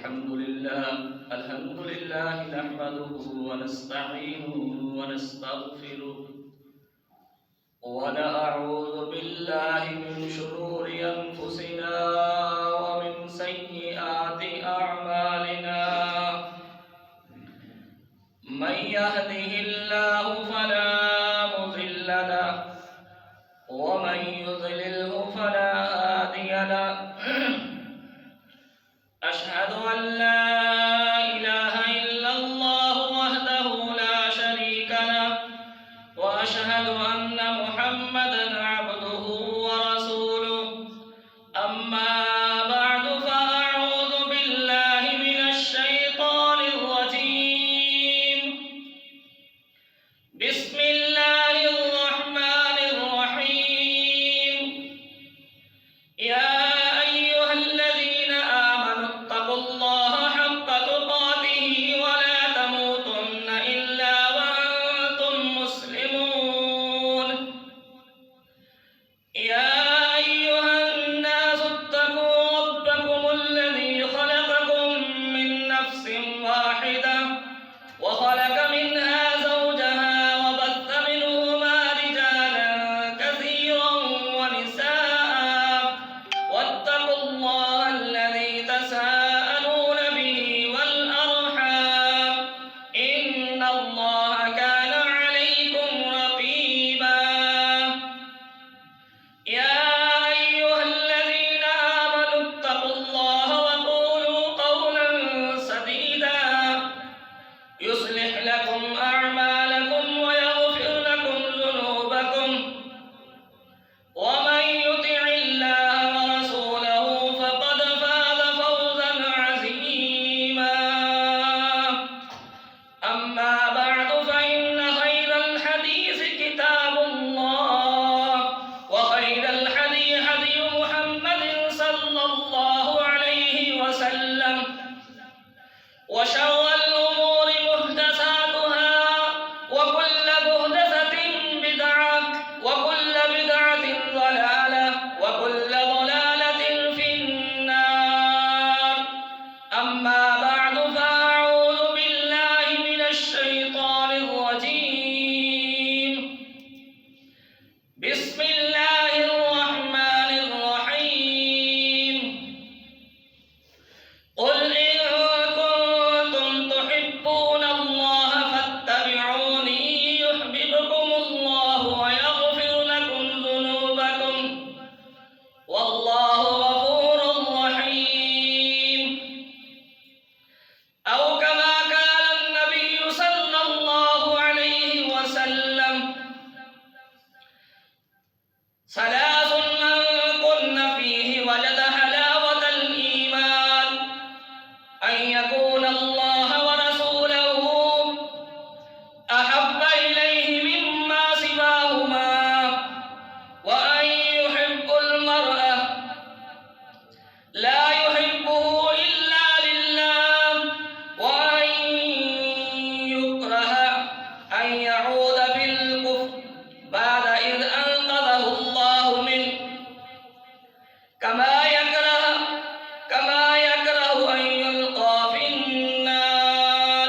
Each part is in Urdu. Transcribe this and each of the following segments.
الحمد لله نحمده ونستعينه ونستغفره ونعوذ بالله من شرور أنفسنا ومن سيئات أعمالنا من يهده الله فلا مضل له ومن يضلله فلا هادي له أشهد أن لا إله إلا الله وحده لا شريك له وأشهد أن محمدا عبده ورسوله أما بعد فأعوذ بالله من الشيطان الرجيم بسم الله الرحمن الرحيم يا أيها الذين آمنوا اتقوا الله حق تقاته ولا تموتن إلا وأنتم مسلمون يا أيها الناس اتقوا ربكم الذي خلقكم من نفس واحدة وخلق منها زوجها وبث منهما رجالا كثيرا ونساء واتقوا الله الذي تساءلون به والأرحام إن الله كان عليكم رقيبا يا أيها الذين آمنوا اتقوا الله وقولوا قولا سديدا يصلح لكم أعمالكم ويغفر لكم ذنوبكم ومن يطع الله ورسوله فقد فاز فوزا عظيما أما بعد فإن خير الحديث كتاب الله وخير الهدي هدي محمد صلى الله عليه وسلم وشر الأمور محدثاتها وكل محدثة بدعة وكل بدعة ضلالة وكل ضلالة في النار أما بعد فأعوذ بالله من الشيطان الرجيم بسم الله الرحمن الرحيم قل إن كنتم تحبون الله فاتبعوني يحببكم الله ويغفر لكم ذنوبكم والله غفور رحيم أو كما قال النبي صلى الله عليه وسلم ثلاث من كن فيه وجد حلاوة الإيمان أن يكون الله ورسوله أحب إليه مما سواهما وأن يحب المرء لا يحبه إلا لله وأن يكره أن يعود في الكفر بعد إذ أنقذه الله منه كما يكره أن يلقى في النار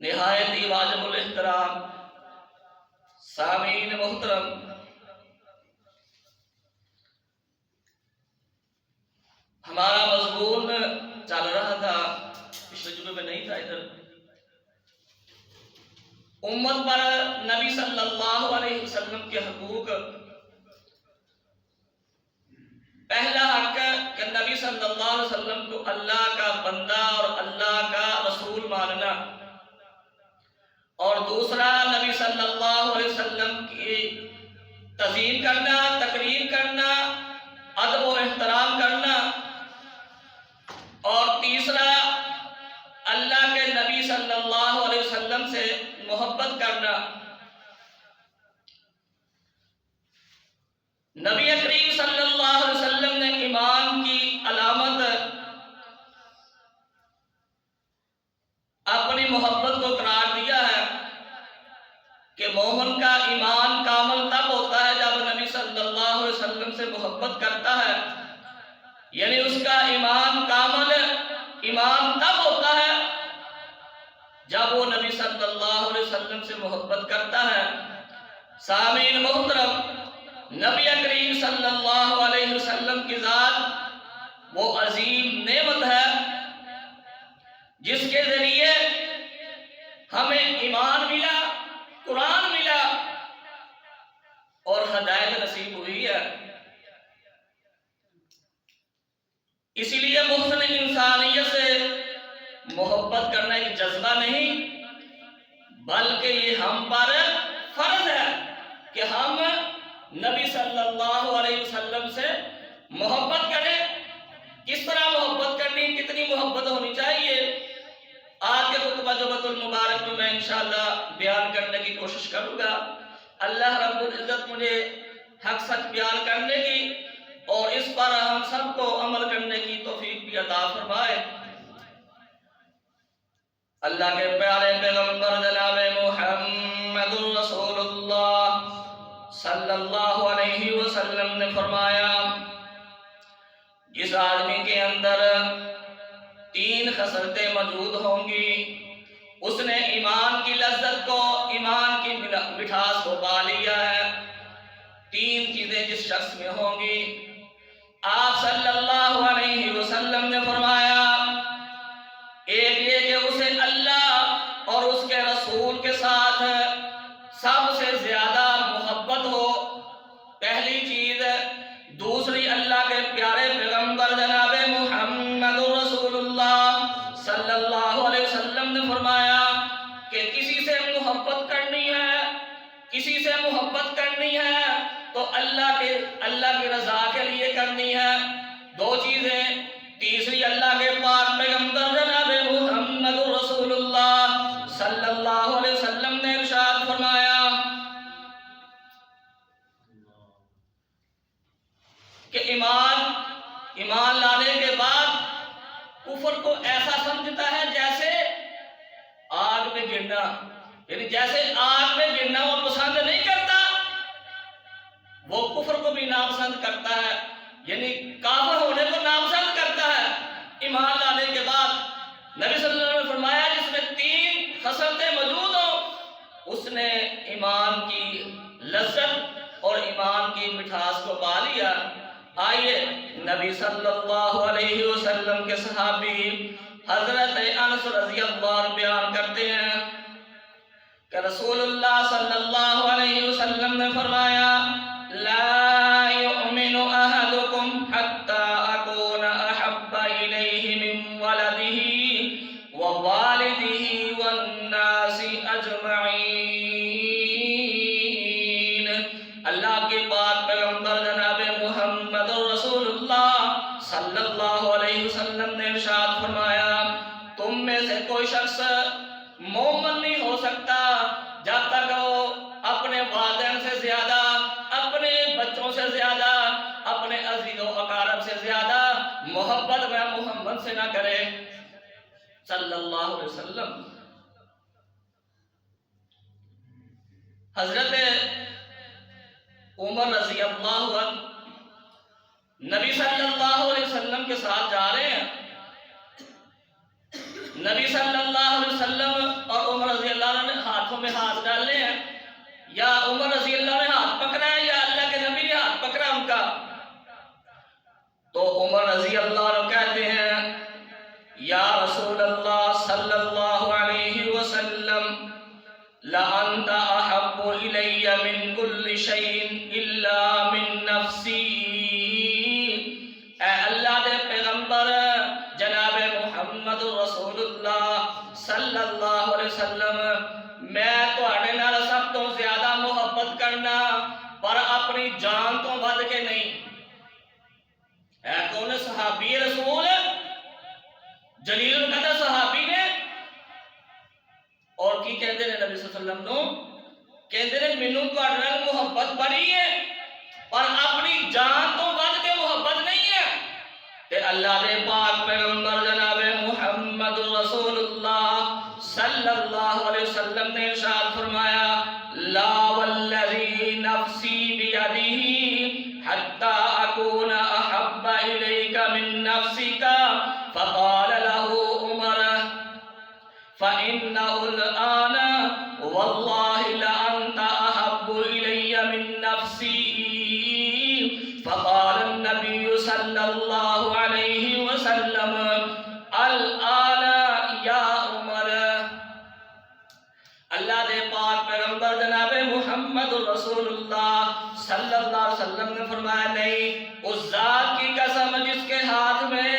نہایت ہی واجب الاحترام سامعین محترم، ہمارا مضمون چل رہا تھا، پچھلے جمعے میں نہیں تھا ادھر، امت پر نبی صلی اللہ علیہ وسلم کے حقوق۔ پہلا حق کہ نبی صلی اللہ علیہ وسلم کو اللہ کا بندہ اور اللہ کا رسول ماننا، اور دوسرا نبی صلی اللہ علیہ وسلم کی تعظیم کرنا، تقریم کرنا، ادب و احترام کرنا، اور تیسرا اللہ کے نبی صلی اللہ علیہ وسلم سے محبت کرنا۔ نبی کریم صلی اللہ علیہ وسلم نے ایمان کی علامت اپنی محبت کو قرار دیا ہے کہ مومن کا ایمان کامل تب ہوتا ہے جب نبی صلی اللہ علیہ وسلم سے محبت کرتا ہے، یعنی اس کا ایمان کامل ایمان تب ہوتا ہے جب وہ نبی صلی اللہ علیہ وسلم سے محبت کرتا ہے۔ سامعین محترم، نبی کریم صلی اللہ علیہ وسلم کی ذات وہ عظیم نعمت ہے جس کے ذریعے ہمیں ایمان ملا، قرآن ملا اور ہدایت نصیب ہوئی ہے۔ اسی لیے محسن انسانیت سے محبت کرنا ایک جذبہ نہیں، بلکہ یہ ہم پر فرض ہے کہ ہم نبی صلی اللہ علیہ وسلم سے محبت کریں۔ کس طرح محبت کرنی، کتنی محبت ہونی چاہیے، آج کے خطبہ جمعۃ المبارک میں انشاءاللہ بیان کرنے کی کوشش کروں گا۔ اللہ رب العزت مجھے حق سچ بیان کرنے کی اور اس پر ہم سب کو عمل کرنے کی توفیق بھی عطا فرمائے۔ اللہ کے پیارے پیغمبر جناب محمد رسول اللہ صلی اللہ علیہ وسلم نے فرمایا، جس آدمی کے اندر 3 خصلتیں موجود ہوں گی، اس نے ایمان کی لذت کو، ایمان کی مٹھاس کو پا لیا ہے۔ 3 چیزیں جس شخص میں ہوں گی، آپ صلی اللہ علیہ وسلم نے فرمایا، ایک یہ کہ اسے اللہ اور اس کے رسول کے ساتھ سب سے زیادہ محبت ہو، پہلی چیز۔ دوسری، اللہ کے پیارے پیغمبر جناب محمد رسول اللہ صلی اللہ علیہ وسلم نے فرمایا کہ کسی سے محبت کرنی ہے، کسی سے محبت کرنی ہے تو اللہ کی رضا کے لیے کرنی ہے۔ 2 چیزیں۔ تیسری، اللہ کے پاک پیغمبر جناب محمد رسول اللہ صلی اللہ علیہ وسلم نے ارشاد فرمایا کہ ایمان لانے کے بعد کفر کو ایسا سمجھتا ہے جیسے آگ میں گرنا، یعنی جیسے آگ میں گرنا وہ پسند نہیں کرتا، وہ کفر کو بھی ناپسند کرتا ہے، یعنی کافر ہونے کو ناپسند کرتا ہے۔ ایمان لانے کے بعد نبی صلی اللہ علیہ وسلم نے فرمایا جس میں 3 خصلتیں موجود ہوں، اس نے ایمان کی لذت اور ایمان کی مٹھاس کو پا لیا۔ آئیے نبی صلی اللہ علیہ وسلم کے صحابی حضرت انس رضی اللہ عنہ بیان کرتے ہیں کہ رسول اللہ صلی اللہ علیہ وسلم نے فرمایا، لا يؤمن احدكم حتى اكون احب اليه من ولده ووالده والناس اجمعین۔ اللہ کے پاک پیغمبر جناب محمد رسول اللہ صلی اللہ علیہ وسلم نے ارشاد فرمایا، تم میں سے کوئی شخص مومن نہیں ہو سکتا جب تک وہ اپنے والدین سے زیادہ، اپنے بچوں سے زیادہ، اپنے عزیز و اقارب سے زیادہ محبت میں محمد سے نہ کرے صلی اللہ علیہ وسلم۔ حضرت عمر رضی اللہ عنہ نبی صلی اللہ علیہ وسلم کے ساتھ جا رہے ہیں، نبی صلی اللہ علیہ وسلم اور عمر میں ہاتھ ڈالنے ہیں، یا عمر رضی اللہ نے ہاتھ پکڑا ہے یا اللہ کے نبی نے ہاتھ پکڑا ان کا؟ تو عمر رضی اللہ عنہ کہتے ہیں یا رسول اللہ صلی اللہ علیہ وسلم لَأَنْتَ أَحَبُّ إِلَيَّ مِنْ كُلِّ شَيْءٍ إِلَّا مِنْ نَفْسِي۔ اے اللہ دے پیغمبر جناب محمد رسول اللہ صلی اللہ علیہ وسلم، میں تواڈے نال سب تو زیادہ محبت کرنا پر اپنی جان تو ود کے نہیں۔ اے کون صحابی رسول، جلیل القدر صحابی نے، اور کی کہتے ہیں نبی صلی اللہ علیہ وسلم نو کہتے ہیں مینوں تواڈے نال محبت بڑی ہے پر اپنی جان تو ود کے محبت نہیں ہے۔ تے اللہ دے پاک پیغمبر جناب محمد رسول اللہ صلی اللہ علیہ وسلم نے ارشاد فرمایا لا والذی نفسی بیدہ حتی اکون احب الیک من نفسک فقال له عمر فإنه الآن والله لأنت أحب إلي من نفسي فقال النبي صلى الله عليه وسلم الآن يا عمر۔ اللہ دے پاک پیغمبر جناب محمد رسول اللہ صلی اللہ علیہ وسلم نے فرمایا نہیں، اس ذات کی قسم جس کے ہاتھ میں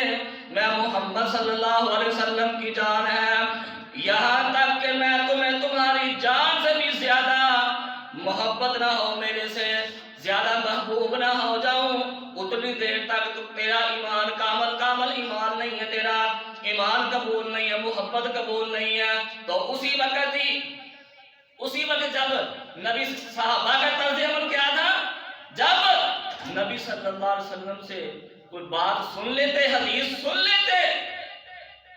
محمد صلی اللہ علیہ وسلم کی جان ہے، یہاں تک کہ میں تمہیں تمہاری جان سے بھی زیادہ محبت نہ ہو، میرے سے زیادہ محبوب نہ ہو جاؤں، اتنی دیر تک تو تیرا ایمان کامل ایمان نہیں ہے، تیرا ایمان قبول نہیں ہے، محبت قبول نہیں ہے۔ تو اسی وقت جب نبی صحابہ کا طرز عمل کیا تھا، جب نبی صلی اللہ علیہ وسلم سے کوئی بات سن لیتے، حدیث سن لیتے،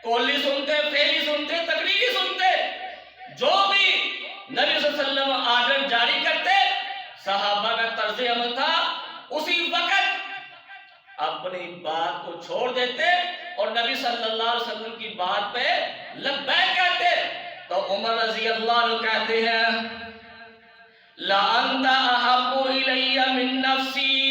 قولی سنتے، فعلی سنتے، تقریری سنتے، جو بھی نبی صلی اللہ علیہ وسلم آرڈر جاری کرتے، صحابہ کا طرز عمل تھا اسی وقت اپنی بات کو چھوڑ دیتے اور نبی صلی اللہ علیہ وسلم کی بات پہ لبیک کہتے۔ تو عمر رضی اللہ عنہ کہتے ہیں لَأَنْتَ أَحَبُّ إِلَيَّ مِن نَفْسِي،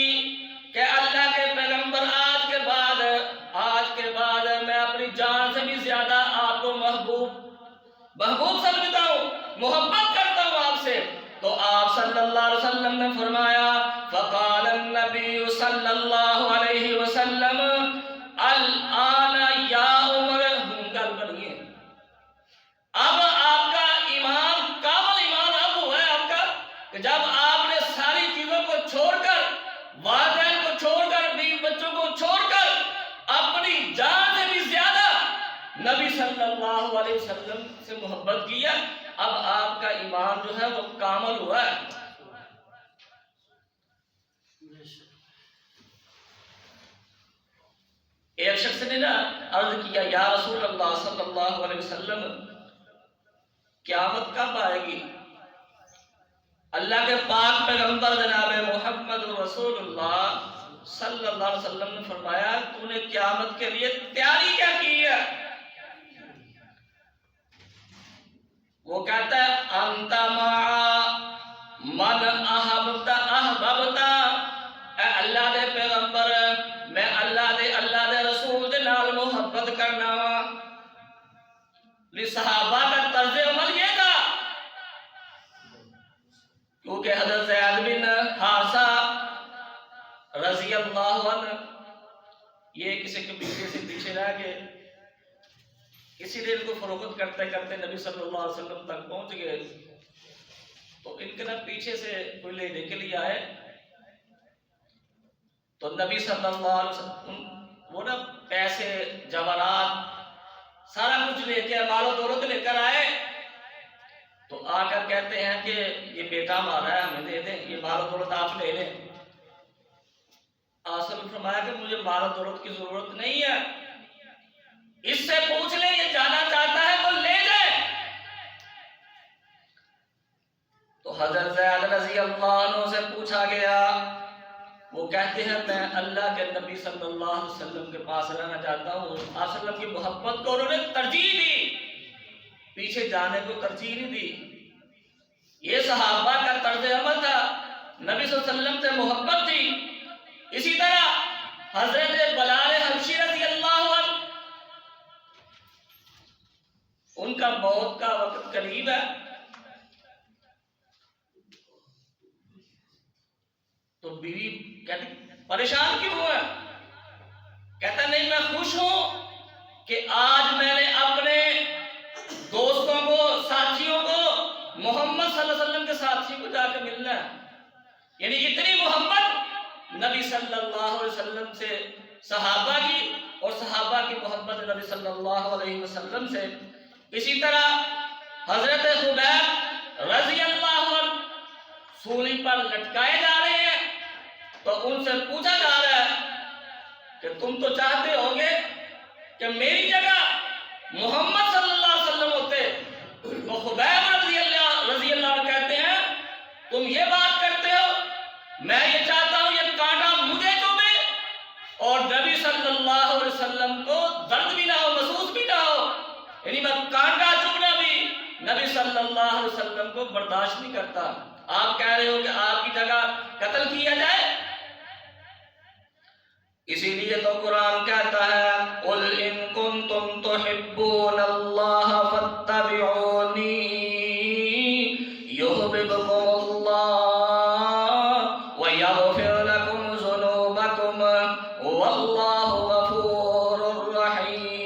کہ اللہ کے پیغمبر آج کے بعد میں اپنی جان سے بھی زیادہ آپ کو محبوب سمجھتا ہوں، محبت کرتا ہوں آپ سے۔ تو آپ صلی اللہ علیہ وسلم نے فرمایا فقال النبی صلی اللہ علیہ وسلم الآن یا عمر، گل بنیے اب آپ کا ایمان کامل ایمان اب ہوا ہے آپ کا، کہ جب آپ نے ساری چیزوں کو چھوڑ کر، والدین کو چھوڑ کر، بیوی بچوں کو چھوڑ کر، اپنی جان سے بھی زیادہ نبی صلی اللہ علیہ وسلم سے محبت کیا، اب آپ کا ایمان جو ہے وہ کامل ہوا ہے۔ ایک شخص نے عرض کیا یا رسول اللہ صلی اللہ علیہ وسلم قیامت کب آئے گی؟ اللہ کے پاک پیغمبر جناب محمد رسول اللہ صلی اللہ علیہ وسلم نے فرمایا تو نے قیامت کے لیے تیاری کیا کی ہے؟ وہ کہتا ہے انت مع من احببت، اے اللہ دے پیغمبر میں اللہ دے رسول دے نال محبت کرنا وا۔ صحابہ کا طرز عمل یہ تھا، کیونکہ حضرت زید بن حارثہ رضی اللہ عنہ یہ کسی قبیلے سے پیچھے رہ گئے، اسی لیے ان کو فروخت کرتے کرتے نبی صلی اللہ علیہ وسلم تک پہنچ گئے۔ تو ان کے پیچھے سے کوئی لینے کے لیے آئے، تو نبی صلی اللہ علیہ وسلم وہ پیسے جواہرات سارا کچھ لے کے، مال و دولت لے کر آئے، تو آ کر کہتے ہیں کہ یہ بیٹا ہمارا ہے، ہمیں دے دیں، یہ مال و دولت آپ لے لیں۔ آصف نے فرمایا کہ مجھے مال و دولت کی ضرورت نہیں ہے، اس سے پوچھ لیں یہ جانا چاہتا ہے تو لے جائے۔ تو حضرت زید رضی اللہ عنہ سے پوچھا گیا، وہ کہتے ہیں میں اللہ کے نبی صلی اللہ علیہ وسلم کے پاس رہنا چاہتا ہوں۔ آپ صلی اللہ علیہ وسلم کی محبت کو انہوں نے ترجیح دی، پیچھے جانے کو ترجیح نہیں دی۔ یہ صحابہ کا طرز عمل تھا، نبی صلی اللہ علیہ وسلم سے محبت تھی۔ اسی طرح حضرت بلال حبشی رضی اللہ عنہ، ان کا موت کا وقت قریب ہے، تو بیوی کہتی پریشان کیوں ہے؟ کہتا نہیں میں خوش ہوں کہ آج میں نے اپنے دوستوں کو، ساتھیوں کو، محمد صلی اللہ علیہ وسلم کے ساتھی کو جا کے ملنا ہے۔ یعنی اتنی محبت نبی صلی اللہ علیہ وسلم سے صحابہ کی، اور صحابہ کی محبت نبی صلی اللہ علیہ وسلم سے۔ اسی طرح حضرت خبیب رضی اللہ عنہ سولی پر لٹکائے جا رہے ہیں، تو ان سے پوچھا جا رہا ہے کہ تم تو چاہتے ہوگے کہ میری جگہ محمد صلی اللہ علیہ وسلم ہوتے، تو خبیب رضی اللہ عنہ کہتے ہیں تم یہ بات کرتے ہو، میں یہ چاہتا ہوں یہ کانٹا مجھے چبھے اور نبی صلی اللہ علیہ وسلم کو درد بھی نہ ہو، محسوس بھی نہ ہو، یعنی میں کانٹا چبھنا بھی نبی صلی اللہ علیہ وسلم کو برداشت نہیں کرتا۔ آپ کہہ رہے ہو کہ آپ کی جگہ قتل کیا جائے؟ اسی لیے تو قرآن کہتا ہے قُلْ إِن كُنتُمْ تُحِبُّونَ اللَّهَ فَاتَّبِعُونِي يُحْبِبْكُمُ اللَّهُ وَيَغْفِرْ لَكُمْ ذُنُوبَكُمْ وَاللَّهُ غَفُورٌ رَحِيمٌ۔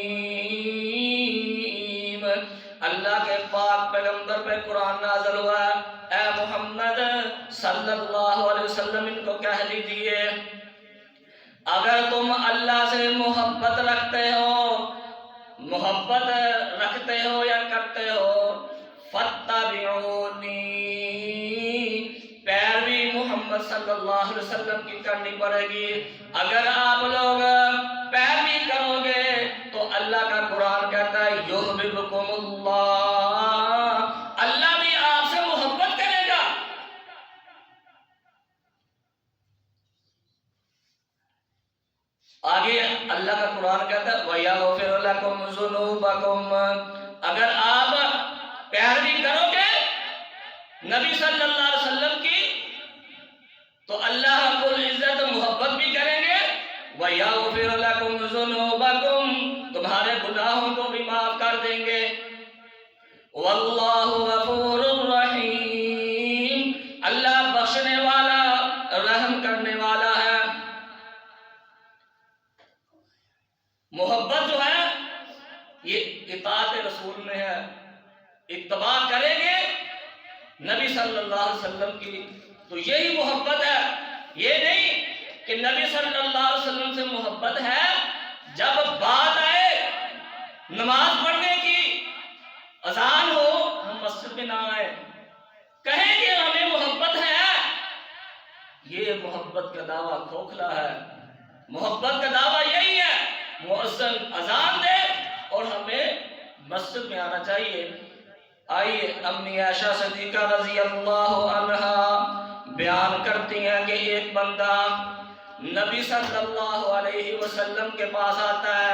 اللہ کے پاک پیغمبر پہ قرآن نازل ہوا ہے، اے محمد صلی اللہ علیہ وسلم ان کو کہہ لیجئے اگر تم اللہ سے محبت رکھتے ہو یا کرتے ہو، فَاتَّبِعُونِي، پیروی محمد صلی اللہ علیہ وسلم کی کرنی پڑے گی۔ اگر آپ لوگ پیروی کرو گے تو اللہ کا قرآن کہتا ہے یحببکم اللہ، اللہ بھی آپ سے محبت کرے گا۔ آگے اللہ کا قرآن کہتا ہے وَيَغْفِرْ لَكُمْ ذُنُوبَكُمْ، اگر آپ پیروی کرو گے نبی صلی اللہ علیہ وسلم کی تو اللہ رب العزت محبت بھی کریں گے، وَيَغْفِرْ لَكُمْ ذُنُوبَكُمْ، تمہارے گناہوں کو بھی معاف کر دیں گے، وَاللَّهُ غَفُورٌ رَحِيمٌ، اللہ بخشنے والا، رحم کرنے والا ہے۔ محبت جو ہے یہ اطاعت رسول میں ہے، اتباع کریں گے نبی صلی اللہ علیہ وسلم کی تو یہی محبت ہے۔ یہ نہیں کہ نبی صلی اللہ علیہ وسلم سے محبت ہے جب بات آئے نماز پڑھنے کی، اذان ہو ہم مسجد میں نہ آئے، کہیں کہ ہمیں محبت ہے، یہ محبت کا دعویٰ کھوکھلا ہے۔ محبت کا دعویٰ یہی ہے مؤذن اذان دے اور ہمیں مسجد میں آنا چاہیے۔ آئیے امی عائشہ صدیقہ رضی اللہ عنہا بیان کرتی ہیں کہ ایک بندہ نبی صلی اللہ علیہ وسلم کے پاس آتا ہے،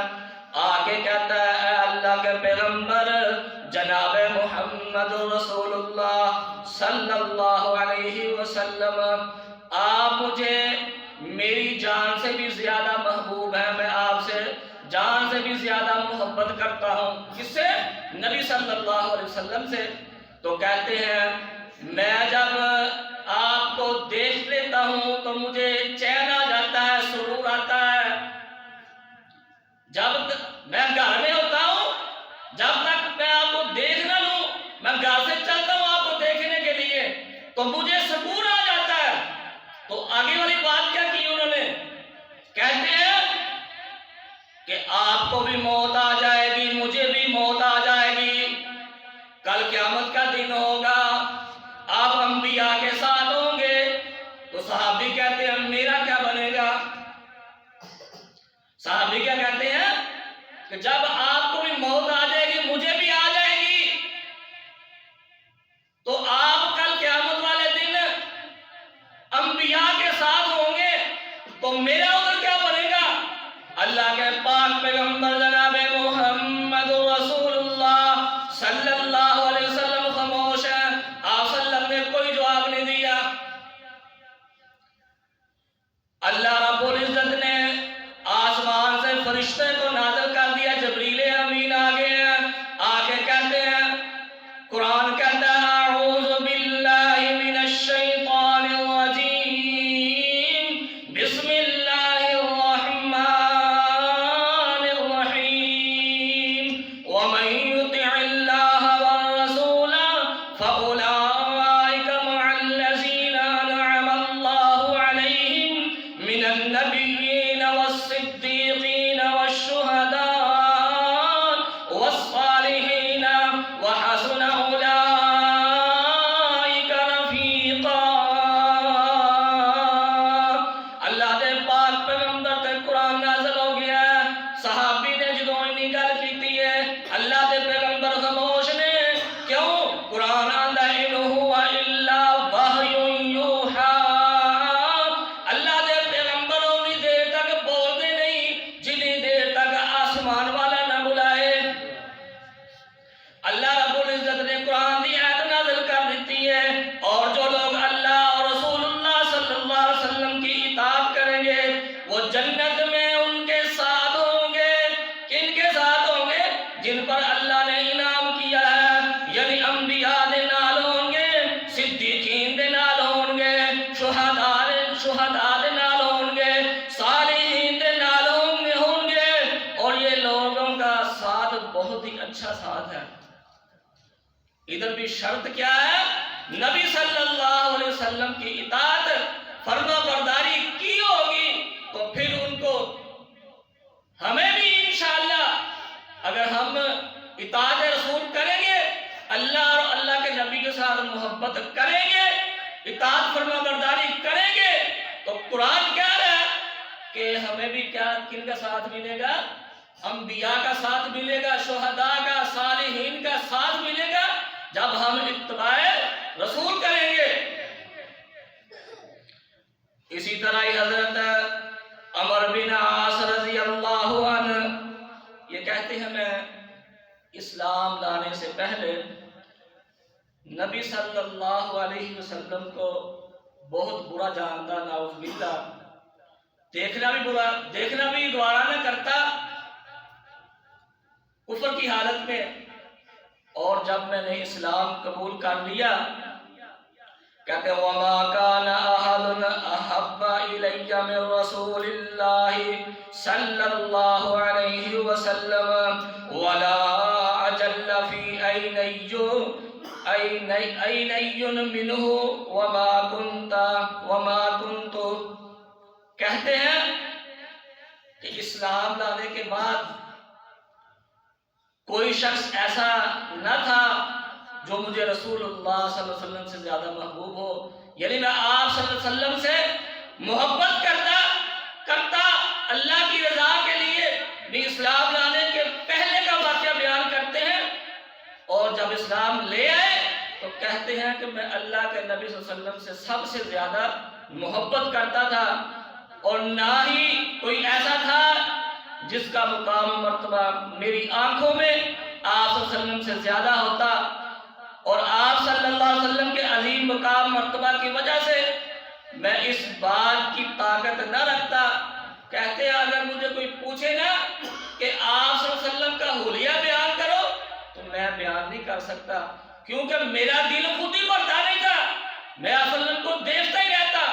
آگے کہتا ہے اے اللہ کے پیغمبر جناب محمد رسول اللہ صلی اللہ علیہ وسلم، آپ مجھے میری جان سے بھی زیادہ محبوب ہیں، میں آپ سے جان سے بھی زیادہ محبت کرتا ہوں۔ کس سے؟ نبی صلی اللہ علیہ وسلم سے۔ تو کہتے ہیں میں جب آپ کو دیکھ لیتا ہوں تو مجھے چین آ جاتا ہے، سرور آتا ہے۔ جب میں گھر میں ہوتا ہوں، جب تک میں آپ کو دیکھ نہ لوں، میں گھر سے چلتا ہوں آپ کو دیکھنے کے لیے تو مجھے سکون آ جاتا ہے۔ تو آگے والی بات کیا کی انہوں نے؟ کہتے ہیں کہ آپ کو بھی موت آ جائے گی، مجھے بھی موت آ جائے گی، کل قیامت کا دن ہوگا، آپ انبیاء کے ساتھ ہوں گے۔ تو صحابی کہتے ہیں میرا کیا بنے گا؟ صحابی کیا کہتے ہیں کہ جب آپ کو بھی موت آ جائے گی، مجھے بھی آ جائے گی، تو آپ کل قیامت والے دن انبیاء کے ساتھ ہوں گے، تو میرا ادھر کیا بنے گا؟ اللہ کے پاک پیغمبر جناب محمد رسول اللہ صلی اللہ علیہ وسلم خاموش ہیں۔ آپ صلی اللہ علیہ وسلم نے قرآن کہتا ہے اعوذ باللہ من الشیطان الرجیم بسم اللہ الرحمن الرحیم ومن یطع اللہ والرسول فأولئک مع الذین انعم اللہ علیہم من النبیین والصدیقین والشہداء والصالحین وحسن اولئک رفیقا۔ اللہ دے پاک پیغمبر تے قرآن نازل ہو گیا ہے، صحابی نے جدوں انہی گل کیتی ہے اللہ دے پیغمبر خاموش نے، کیوں؟ قرآن آندا ہے ان هو الا وحی یوحی، اللہ دے پیغمبر اونی دیر تک بول دے نہیں جنی دیر تک آسمان والا نہ بلائے۔ اللہ رب العزت نے قرآن دی آیت نازل کر دیتی ہے، اور جو لوگ اللہ اور رسول اللہ صلی اللہ علیہ وسلم کی اطاعت کریں گے وہ جنت میں ان کے ساتھ ہوں گے۔ کن کے ساتھ ہوں گے؟ جن پر اللہ نے انعام کیا ہے، یعنی انبیاء دے نال ہوں گے، صدیقین دے نال ہوں گے، شہداء دے نال ہوں گے، صالحین دے نال ہوں گے، اور یہ لوگوں کا ساتھ بہت ہی اچھا ساتھ ہے۔ ادھر بھی شرط کیا ہے؟ نبی صلی اللہ علیہ وسلم کی اطاعت فرما برداری کی ہوگی تو پھر ان کو ہمیں بھی انشاءاللہ اگر ہم اطاعت رسول کریں گے، اللہ اور اللہ کے نبی کے ساتھ محبت کریں گے، اطاعت فرما برداری کریں گے، تو قرآن کہہ رہا ہے کہ ہمیں بھی کیا کن کا ساتھ ملے گا؟ انبیاء کا ساتھ ملے گا، شہداء کا، صالحین کا ساتھ ملے گا جب ہم اتباع رسول کریں گے۔ اسی طرح ہی حضرت عمر بن عاص رضی اللہ عنہ یہ کہتے ہیں میں اسلام لانے سے پہلے نبی صلی اللہ علیہ وسلم کو بہت برا جانتا، نعوذ باللہ، دیکھنا بھی گوارا نہ کرتا کفر کی حالت میں، اور جب میں نے اسلام قبول کر لیا کہتے ہیں وَمَا كَانَ أَحَدٌ أَحَبَّ إِلَيَّ مِن رَّسُولِ اللَّهِ صَلَّى اللَّهُ عَلَيْهِ وَسَلَّمَ وَلَا أَجَلَّ فِي عَيْنَيٍّ مِّنْهُ وَمَا كُنتُ۔ کہتے ہیں کہ اسلام لانے کے بعد کوئی شخص ایسا نہ تھا جو مجھے رسول اللہ صلی اللہ علیہ وسلم سے زیادہ محبوب ہو، یعنی میں آپ صلی اللہ علیہ وسلم سے محبت کرتا اللہ کی رضا کے لیے بھی۔ اسلام لانے کے پہلے کا واقعہ بیان کرتے ہیں، اور جب اسلام لے آئے تو کہتے ہیں کہ میں اللہ کے نبی صلی اللہ علیہ وسلم سے سب سے زیادہ محبت کرتا تھا، اور نہ ہی کوئی ایسا تھا جس کا مقام و مرتبہ میری آنکھوں میں آپ صلی اللہ علیہ وسلم سے زیادہ ہوتا، اور آپ صلی اللہ علیہ وسلم کے عظیم مقام مرتبہ کی وجہ سے میں اس بات کی طاقت نہ رکھتا۔ کہتے ہیں اگر مجھے کوئی پوچھے نا کہ آپ صلی اللہ علیہ وسلم کا حلیہ بیان کرو تو میں بیان نہیں کر سکتا، کیونکہ میرا دل خود ہی بڑھتا نہیں تھا، میں آپ صلی اللہ علیہ وسلم کو دیکھتا ہی رہتا۔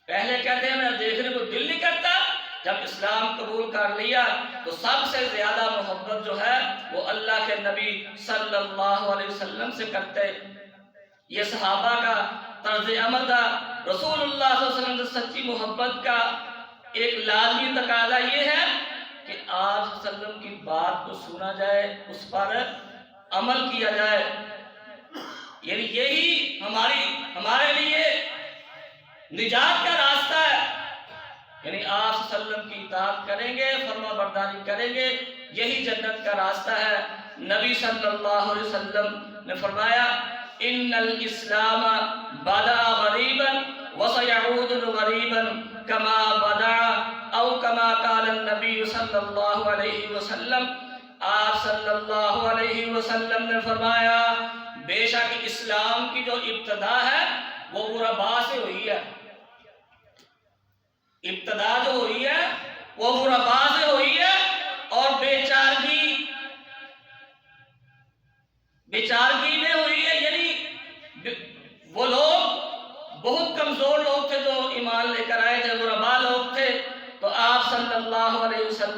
پہلے کہتے ہیں میں دیکھنے کو دل نہیں کرتا، جب اسلام قبول کر لیا تو سب سے زیادہ محبت جو ہے وہ اللہ کے نبی صلی اللہ علیہ وسلم سے کرتے۔ یہ صحابہ کا طرز عمل تھا۔ رسول اللہ صلی اللہ علیہ وسلم سے سچی محبت کا ایک لازمی تقاضا یہ ہے کہ آپ صلی اللہ علیہ وسلم کی بات کو سنا جائے، اس پر عمل کیا جائے، یعنی یہی ہمارے لیے نجات کا راستہ ہے۔ یعنی آپ صلی اللہ علیہ وسلم کی اطاعت کریں گے، فرما برداری کریں گے، یہی جنت کا راستہ ہے۔ نبی صلی اللہ علیہ وسلم نے فرمایا ان الاسلام بدا غریبا وسيعود غریبا كما بدا او كما قال النبی صلی اللہ علیہ وسلم۔ آپ صلی اللہ علیہ وسلم نے فرمایا بے شک اسلام کی جو ابتدا ہے وہ غربا سے ہوئی ہے، ابتدا جو ہوئی ہے وہ غربا سے ہوئی ہے، اور بے چارگی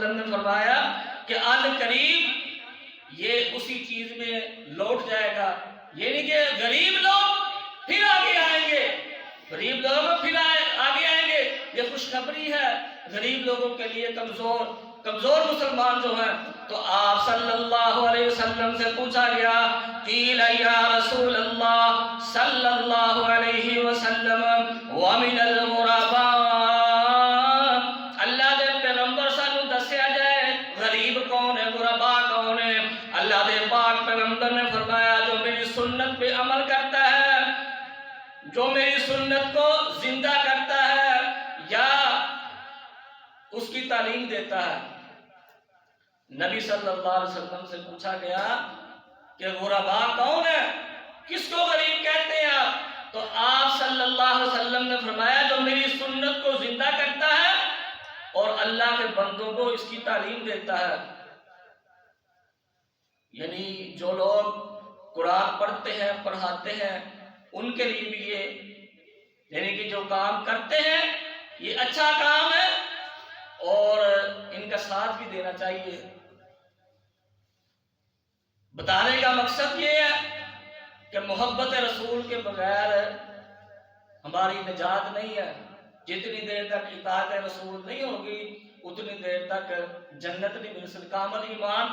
وسلم نے فرمایا کہ ان قریب یہ اسی چیز میں لوٹ جائے گا، یہ نہیں کہ غریب لوگ پھر آگے آئیں گے، غریب لوگ پھر آگے آئیں گے، یہ خوشخبری ہے غریب لوگوں کے لیے، کمزور مسلمان جو ہیں۔ تو آپ صلی اللہ علیہ وسلم سے پوچھا گیا، قیل یا رسول اللہ صلی اللہ علیہ وسلم ومن الغرباء، اللہ دے پیغمبر سانو دسیا جائے غریب کون ہے، غرباء کون ہے؟ اللہ دے پاک پیغمبر نے فرمایا جو میری سنت پہ عمل کرتا ہے، جو میری سنت کو زندہ کرتا ہے یا اس کی تعلیم دیتا ہے۔ نبی صلی اللہ علیہ وسلم سے پوچھا گیا کہ غرباء کون ہے، کس کو غریب کہتے ہیں آپ؟ تو آپ صلی اللہ علیہ وسلم نے فرمایا جو میری سنت کو زندہ کرتا ہے اور اللہ کے بندوں کو اس کی تعلیم دیتا ہے۔ یعنی جو لوگ قرآن پڑھتے ہیں پڑھاتے ہیں ان کے لیے بھی یہ، یعنی کہ جو کام کرتے ہیں یہ اچھا کام ہے اور ان کا ساتھ بھی دینا چاہیے۔ بتانے کا مقصد یہ ہے کہ محبت رسول کے بغیر ہماری نجات نہیں ہے۔ جتنی دیر تک اطاعت رسول نہیں ہوگی اتنی دیر تک جنت نہیں مل سکتی، کامل ایمان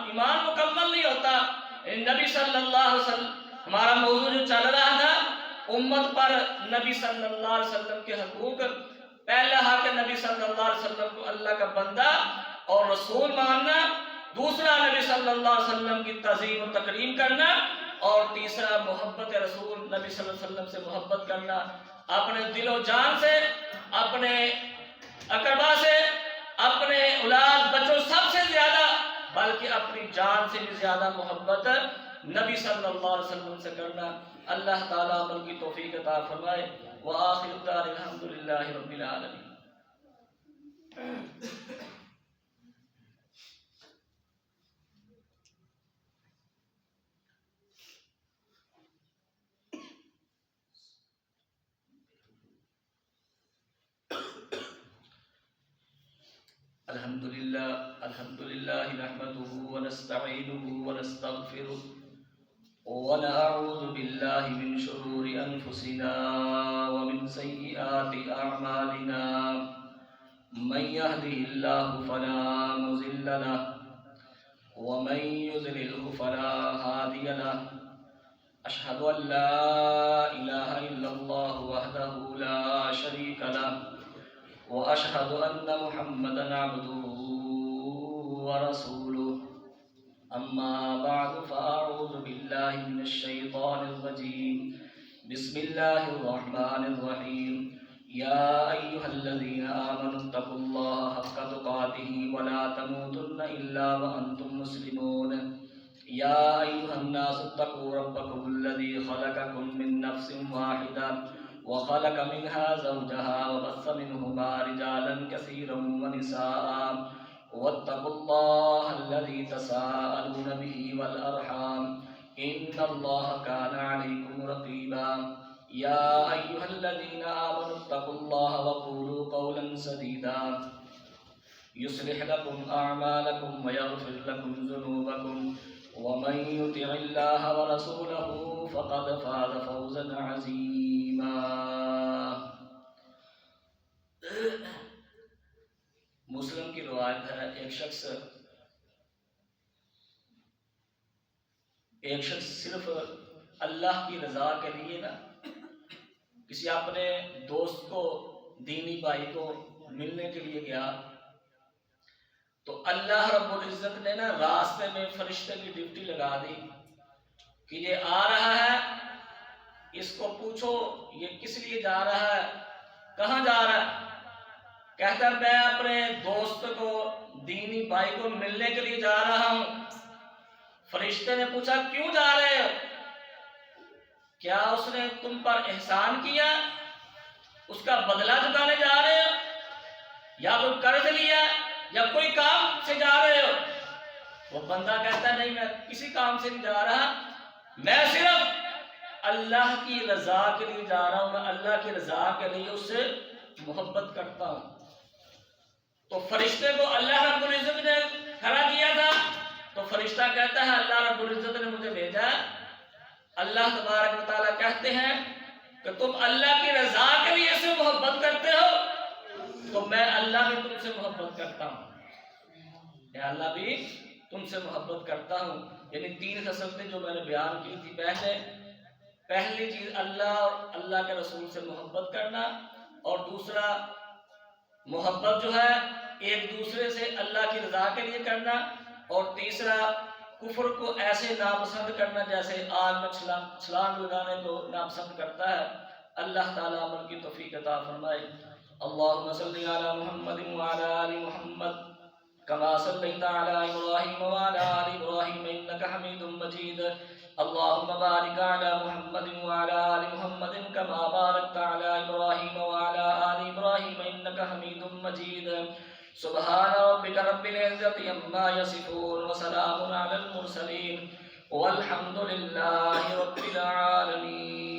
مکمل نہیں ہوتا۔ نبی صلی اللہ علیہ وسلم، ہمارا موضوع جو چل رہا تھا امت پر نبی صلی اللہ علیہ وسلم کے حقوق، پہلا حق نبی صلی اللہ علیہ وسلم کو اللہ کا بندہ اور رسول ماننا، دوسرا نبی صلی اللہ علیہ وسلم کی تعظیم و تکریم کرنا، اور تیسرا محبت رسول، نبی صلی اللہ علیہ وسلم سے محبت کرنا، اپنے دل و جان سے، اپنے اقربا سے، اپنے اولاد بچوں سب سے زیادہ، بلکہ اپنی جان سے بھی زیادہ محبت نبی صلی اللہ علیہ وسلم سے کرنا۔ اللہ تعالیٰ عمل کی توفیق عطا فرمائے۔ وآخر دعوانا الحمدللہ رب العالمین۔ الحمدللہ نحمده ونستعینه ونستغفره ونعوذ باللہ من شرور انفسنا ومن سیئات اعمالنا، من يهده الله فلا مضل له ومن يضلل فلا هادي له، اشهد ان لا اله الا الله وحده لا شريك له واشهد ان محمدا عبده ورسوله، اما بعد فاعوذ بالله من الشيطان الرجيم، بسم الله الرحمن الرحيم، يا ايها الذين امنوا اتقوا الله حق تقاته ولا تموتن الا وانتم مسلمون، يا ايها الناس اتقوا ربكم الذي خلقكم من نفس واحدة وخلق منها زوجها وبث منهما رجالا كثيرا ونساء، واتقوا الله الذي تساءلون به والأرحام إن الله كان عليكم رقيبا، يا أيها الذين آمنوا اتقوا الله وقولوا قولا سديدا يصلح لكم أعمالكم ويغفر لكم ذنوبكم، ومن يطع الله ورسوله فقد فاز فوزا عظيما۔ مسلم کی روایت ہے، ایک شخص صرف اللہ کی رضا کے لیے نا کسی اپنے دوست کو، دینی بھائی کو ملنے کے لیے گیا، تو اللہ رب العزت نے نا راستے میں فرشتے کی ڈیوٹی لگا دی کہ یہ آ رہا ہے، اس کو پوچھو یہ کس لیے جا رہا ہے، کہاں جا رہا ہے؟ کہتا ہے میں اپنے دوست کو، دینی بھائی کو ملنے کے لیے جا رہا ہوں۔ فرشتے نے پوچھا کیوں جا رہے ہو؟ کیا اس نے تم پر احسان کیا؟ اس کا بدلہ چکانے جا رہے ہو، یا کوئی قرض لیا، یا کوئی کام سے جا رہے ہو؟ وہ بندہ کہتا ہے نہیں، میں کسی کام سے نہیں جا رہا، میں صرف اللہ کی رضا کے لیے جا رہا ہوں، میں اللہ کی رضا کے لیے اس سے محبت کرتا ہوں۔ تو فرشتے کو اللہ رب العزت نے کھڑا کیا تھا، تو فرشتہ کہتا ہے اللہ رب العزت نے مجھے بھیجا۔ اللہ تبارک و تعالیٰ کہتے ہیں کہ تم اللہ کی رضا کے لیے سے محبت کرتے ہو تو میں اللہ بھی تم سے محبت کرتا ہوں، میں اللہ بھی تم سے محبت کرتا ہوں۔ یعنی تین خصلتیں جو میں نے بیان کی تھی، پہلی چیز اللہ اور اللہ کے رسول سے محبت کرنا، اور دوسرا محبت جو ہے ایک دوسرے سے اللہ کی رضا کے لیے کرنا، اور تیسرا کفر کو ایسے ناپسند کرنا جیسے آگ میں چھلانگ لگانے کو ناپسند کرتا ہے۔ اللہ تعالیٰ عمل کی توفیق عطا فرمائے۔ اللہم صلی علی محمد وعلی آل محمد كما صليت على إبراهيم وعلى آل إبراهيم إنك حميد مجيد اللهم بارك على محمد وعلى آل محمد كما باركت على إبراهيم وعلى آل إبراهيم إنك حميد مجيد سبحان ربك رب العزة عما يصفون وسلام على المرسلين والحمد لله رب العالمين۔